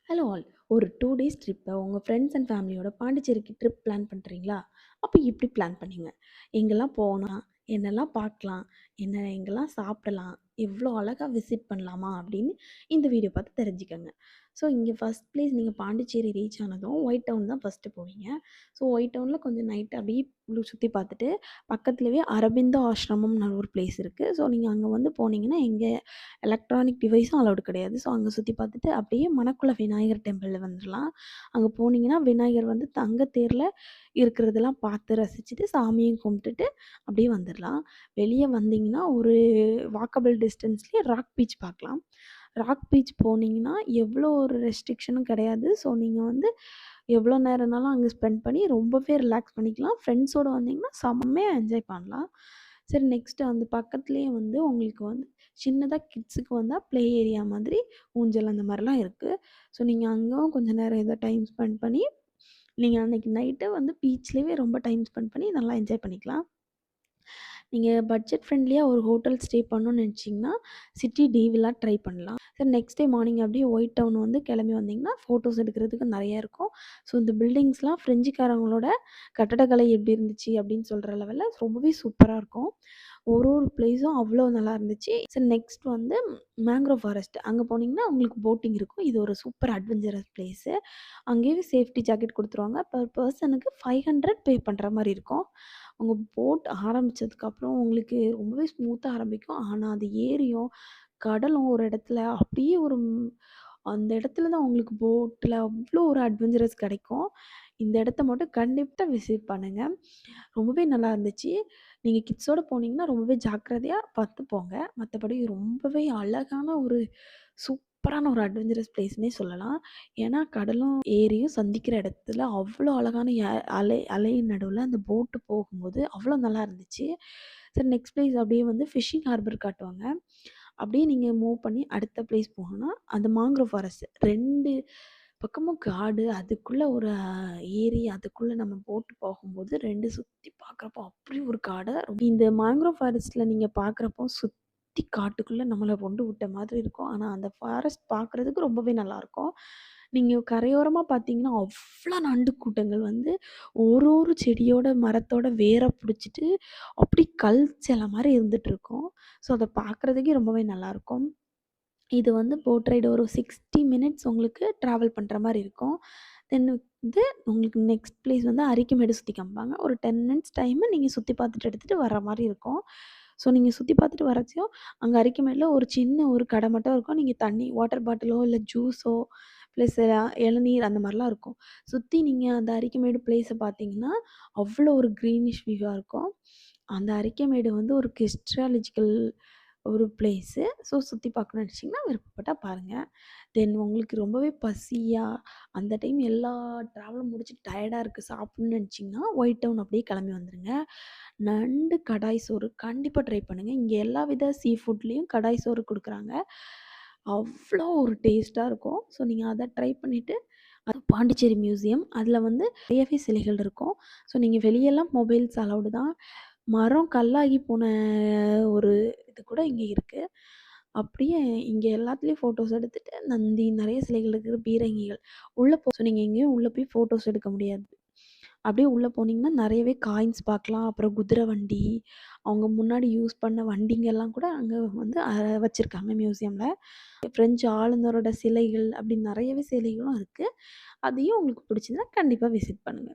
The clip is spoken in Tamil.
Hello all. ஒரு 2 டேஸ் ட்ரிப்ப உங்க ஃப்ரெண்ட்ஸ் அண்ட் ஃபேமிலியோட பாண்டிச்சேரிக்கு ட்ரிப் பிளான் பண்ணுறீங்களா? அப்ப இப்படி பிளான் பண்ணீங்க. எங்கெல்லாம் போலாம்? என்னெல்லாம் பார்க்கலாம்? எங்கெல்லாம் சாப்பிடலாம்? எவ்வளோ அழகா விசிட் பண்ணலாமா? அப்படின்னு இந்த வீடியோ பார்த்து தெரிஞ்சுக்கங்க. ஸோ இங்க ஃபர்ஸ்ட் பிளேஸ் நீங்க பாண்டிச்சேரி ரீச் ஆனதும் ஒயிட் டவுன் தான் ஃபர்ஸ்ட்டு போவீங்க. ஸோ ஒயிட் டவுன்ல கொஞ்சம் நைட் அப்படியே சுத்தி பார்த்துட்டு, பக்கத்துலயே அரபிந்தோ ஆஷ்ரமம்னு ஒரு பிளேஸ் இருக்கு. ஸோ நீங்க அங்க வந்து போனீங்கன்னா, எங்க எலக்ட்ரானிக் டிவைஸும் அலவுட் கிடையாது. ஸோ அங்க சுத்தி பார்த்துட்டு அப்படியே மணக்குள விநாயகர் டெம்பிள் வந்துரலாம். அங்க போனீங்கன்னா, விநாயகர் வந்து தங்க தேர்ல இருக்கிறதெல்லாம் பார்த்து ரசிச்சுட்டு, சாமியும் கும்பிட்டுட்டு அப்படியே வந்துரலாம். வெளிய வந்தீங்கன்னா, ஒரு வாக்கபிள் டிஸ்டன்ஸ்லயே ராக் பீச் பார்க்கலாம். ராக் பீச் போனீங்கன்னா, எவ்வளோ ஒரு ரெஸ்ட்ரிக்ஷனும் கிடையாது. ஸோ நீங்க வந்து எவ்வளோ நேரம்னாலும் அங்க ஸ்பெண்ட் பண்ணி ரொம்பவே ரிலாக்ஸ் பண்ணிக்கலாம். ஃப்ரெண்ட்ஸோட வந்தீங்கன்னா, செம்மையா என்ஜாய் பண்ணலாம். சரி நெக்ஸ்ட்டு அந்த பக்கத்துலயே வந்து உங்களுக்கு வந்து சின்னதா கிட்ஸுக்கு வந்தா ப்ளே ஏரியா மாதிரி ஊஞ்சல் அந்த மாரிலாம் இருக்கு. ஸோ நீங்க அங்கும் கொஞ்ச நேரம் ஏதோ டைம் ஸ்பெண்ட் பண்ணி, நீங்க அன்னைக்கு நைட்டு வந்து பீச்லயே ரொம்ப டைம் ஸ்பெண்ட் பண்ணி நல்லா என்ஜாய் பண்ணிக்கலாம். நீங்க பட்ஜெட் ஃப்ரெண்ட்லியா ஒரு ஹோட்டல் ஸ்டே பண்ணணும்னு நெனச்சீங்கன்னா, சிட்டி டி வில்லா ட்ரை பண்ணலாம். சரி நெக்ஸ்ட் டே மார்னிங் அப்படியே ஒயிட் டவுன் வந்து கிளம்பி வந்தீங்கன்னா, ஃபோட்டோஸ் எடுக்கிறதுக்கு நெறைய இருக்கும். ஸோ இந்த பில்டிங்ஸ்லாம் ஃப்ரெஞ்சுக்காரங்களோட கட்டடக்கலை எப்படி இருந்துச்சு அப்படின்னு சொல்ற லெவல்ல ரொம்பவே சூப்பரா இருக்கும். ஒரு ஒரு பிளேஸும் அவ்வளோ நல்லா இருந்துச்சு. சரி நெக்ஸ்ட் வந்து மேங்க்ரோவ் ஃபாரஸ்ட். அங்க போனீங்கன்னா, உங்களுக்கு போட்டிங் இருக்கும். இது ஒரு சூப்பர் அட்வென்ச்சரஸ் பிளேஸு. அங்கேயே சேஃப்டி ஜாக்கெட் குடுத்துருவாங்க. பெர் பெர்சனுக்கு 500 பே பண்ற மாரி இருக்கும். உங்க போட் ஆரம்பிச்சதுக்கப்புறம் உங்களுக்கு ரொம்பவே ஸ்மூத்தா ஆரம்பிக்கும். ஆனா, அது ஏரியும், கடலும் ஒரு இடத்துல அப்படியே ஒரு அந்த இடத்துல தான் உங்களுக்கு போட்ல அவ்ளோ ஒரு அட்வென்ச்சரஸ் கிடைக்கும். இந்த இடத்த மட்டும் கண்டிப்பா விசிட் பண்ணுங்க. ரொம்பவே நல்லா இருந்துச்சு. நீங்க கிட்ஸோட போனீங்கன்னா, ரொம்பவே ஜாக்கிரதையா பார்த்து போங்க. மத்தபடி ரொம்பவே அழகான ஒரு சூப்பரான ஒரு அட்வென்ச்சரஸ் பிளேஸ்ன்னே சொல்லலாம். ஏன்னா, கடலும், ஏரியும் சந்திக்கிற இடத்துல அவ்ளோ அழகான அலையின் நடுவுல அந்த போட்டு போகும்போது அவ்ளோ நல்லா இருந்துச்சு. சரி நெக்ஸ்ட் பிளேஸ் அப்படியே வந்து ஃபிஷிங் ஹார்பர் காட்டுவாங்க. அப்படியே நீங்க மூவ் பண்ணி அடுத்த பிளேஸ் போகணும்னா, அந்த மாங்க்ரோவ் ஃபாரஸ்ட் 2 பக்கமும் காடு, அதுக்குள்ள ஒரு ஏரி, அதுக்குள்ள நம்ம போட்டு போகும்போது 2 சுத்தி பார்க்குறப்போ அப்படி ஒரு காடு. இந்த மேங்க்ரோவ் ஃபாரஸ்ட்ல நீங்க பார்க்குறப்போ சுத்தி காட்டுக்குள்ள நம்மள கொண்டு விட்ட மாதிரி இருக்கும். ஆனா அந்த ஃபாரஸ்ட் பார்க்குறதுக்கு ரொம்பவே நல்லாயிருக்கும். நீங்க கரையோரமா பார்த்தீங்கன்னா, அவ்ளோ நண்டு கூட்டங்கள் வந்து ஒரு ஒரு செடியோட, மரத்தோட வேர புடிச்சிட்டு அப்படி கல் சில மாரி இருந்துட்டுருக்கும். ஸோ அத பார்க்குறதுக்கே ரொம்பவே நல்லாயிருக்கும். இது வந்து போட் ரைடு ஒரு 60 மினிட்ஸ் உங்களுக்கு ட்ராவல் பண்ற மாரி இருக்கும். தென் வந்து உங்களுக்கு நெக்ஸ்ட் பிளேஸ் வந்து அரிக்கமேடு சுத்தி காமிப்பாங்க. ஒரு 10 மினிட்ஸ் டைமு நீங்க சுத்தி பார்த்துட்டு எடுத்துட்டு வர்ற மாரி இருக்கும். ஸோ நீங்க சுத்தி பார்த்துட்டு வரச்சயும், அங்க அரிக்கமேடுல ஒரு சின்ன ஒரு கடை மட்டும் இருக்கும். நீங்க தண்ணி வாட்டர் பாட்டிலோ, இல்ல ஜூஸோ, ப்ளஸ் இளநீர் அந்த மாரிலாம் இருக்கும். சுத்தி நீங்க அந்த அரிக்கமேடு பிளேஸ பார்த்தீங்கன்னா, அவ்வளோ ஒரு கிரீனிஷ் வியூவா இருக்கும். அந்த அரிக்கமேடு வந்து ஒரு ஹிஸ்டாலஜிக்கல் ஒரு பிளேஸு. ஸோ சுத்தி பார்க்கணும்னு நெனச்சீங்கன்னா, விருப்பப்பட்டா பாருங்க. தென் உங்களுக்கு ரொம்பவே பசியா, அந்த டைம் எல்லா ட்ராவலும் முடிச்சுட்டு டயர்டா இருக்கு, சாப்பிடணும்னு நெனச்சீங்கன்னா, ஒயிட் டவுன் அப்படியே கிளம்பி வந்துருங்க. நண்டு கடாய் சோறு கண்டிப்பா ட்ரை பண்ணுங்க. இங்க எல்லா வித சீ ஃபுட்லயும் கடாய் சோறு குடுக்குறாங்க. அவ்ளோ ஒரு டேஸ்ட்டா இருக்கும். ஸோ நீங்க அத ட்ரை பண்ணிட்டு, அது பாண்டிச்சேரி மியூசியம். அதில வந்து நிறையவே சிலைகள் இருக்கும். ஸோ நீங்க வெளியலாம் மொபைல்ஸ் அலவுடு தான். மரம் கல்லாகி போன ஒரு இது கூட இங்க இருக்கு. அப்படியே இங்க எல்லாத்துலயும் ஃபோட்டோஸ் எடுத்துட்டு, நந்தி நெறைய சிலைகள் இருக்கு, பீரங்கிகள். ஸோ நீங்க எங்கேயும் உள்ள போய் ஃபோட்டோஸ் எடுக்க முடியாது. அப்படியே உள்ள போனீங்கன்னா, நெறையவே காயின்ஸ் பார்க்கலாம். அப்புறம் குதிரை வண்டி, அவங்க முன்னாடி யூஸ் பண்ண வண்டிங்கலாம் கூட அங்க வந்து வச்சிருக்காங்க மியூசியம்ல. பிரெஞ்சு ஆளுநரோட சிலைகள், அப்படி நெறையவே சிலைகளும் இருக்கு. அதையும் உங்களுக்கு பிடிச்சதுன்னா கண்டிப்பா விசிட் பண்ணுங்க.